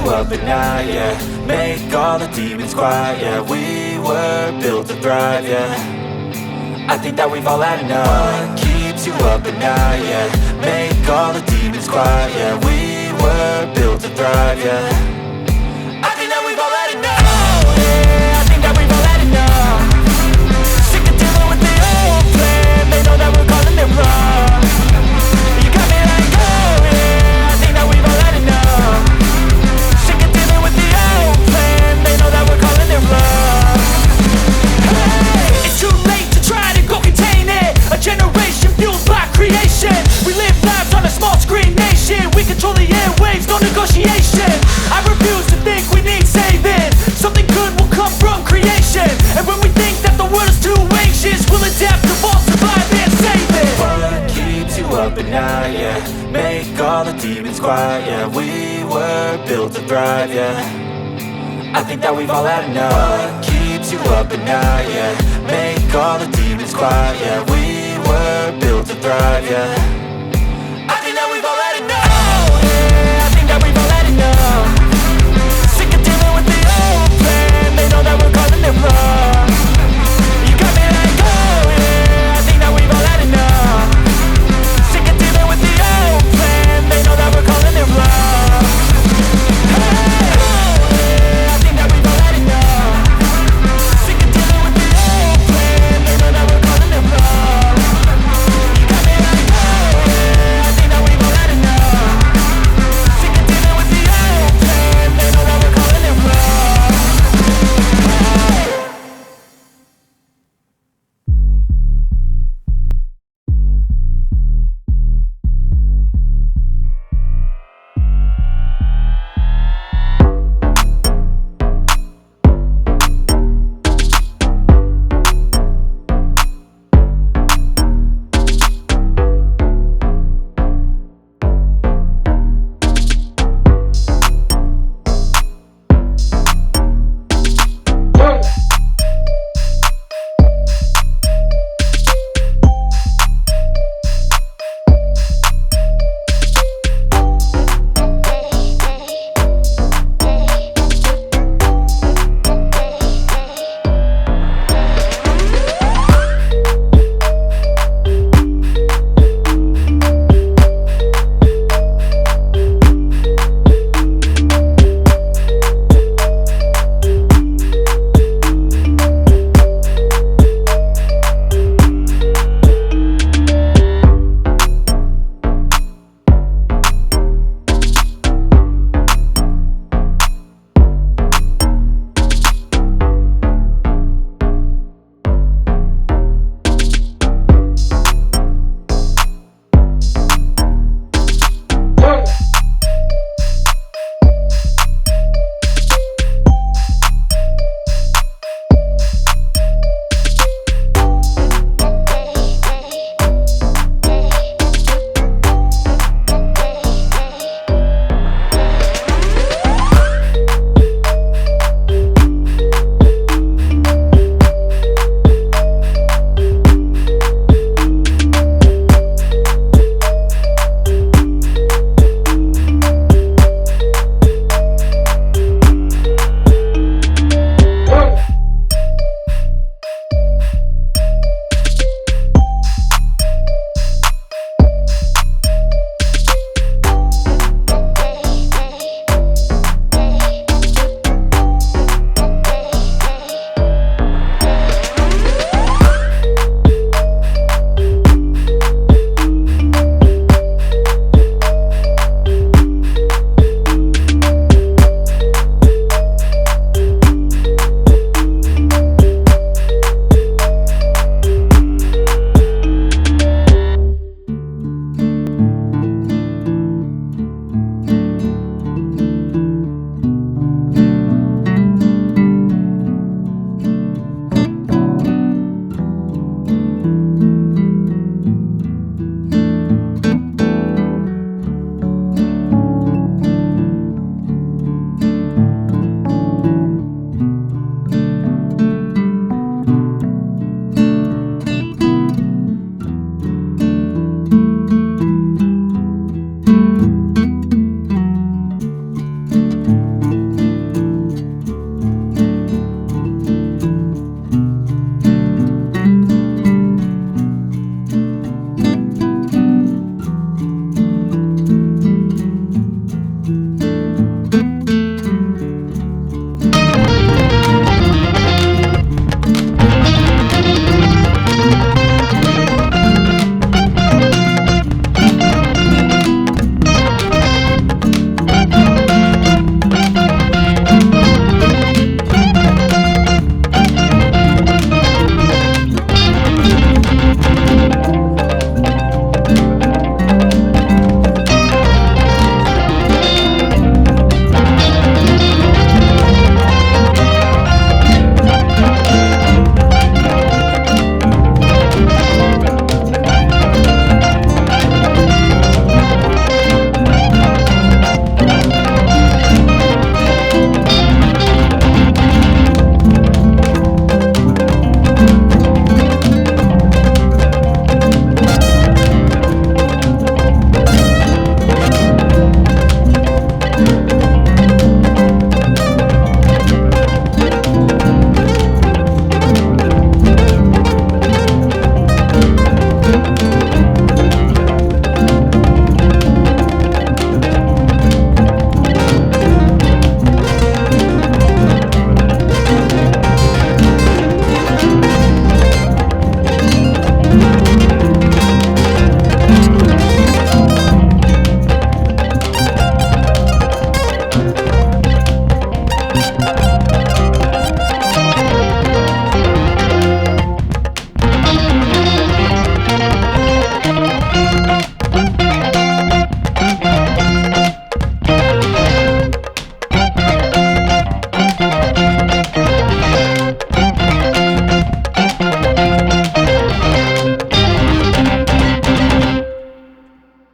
Up at night, yeah. Make all the demons quiet, yeah. We were built to thrive, yeah. I think that we've all had enough. What keeps you up at night, yeah. Make all the demons quiet, yeah. We were built to thrive, yeah. I think that we've all had enough. Yeah, I think that we've all had enough. Sick of dealing with the old plan. They know that we're calling it wrong. You got me like, oh yeah. I think that we've all had enough. It's too late to try to go contain it. A generation fueled by creation. We live lives on a small screen nation. We control the airwaves, no negotiation. I refuse to think we need saving. Something good will come from creation. And when we think that the world is too anxious, we'll adapt, evolve, survive and save it. What keeps you up at night, yeah. Make all the demons quiet, yeah. We were built to thrive, yeah. I think that we've all had enough. What keeps you up at night, yeah. Make all the demons quiet, yeah. We were built to thrive, yeah.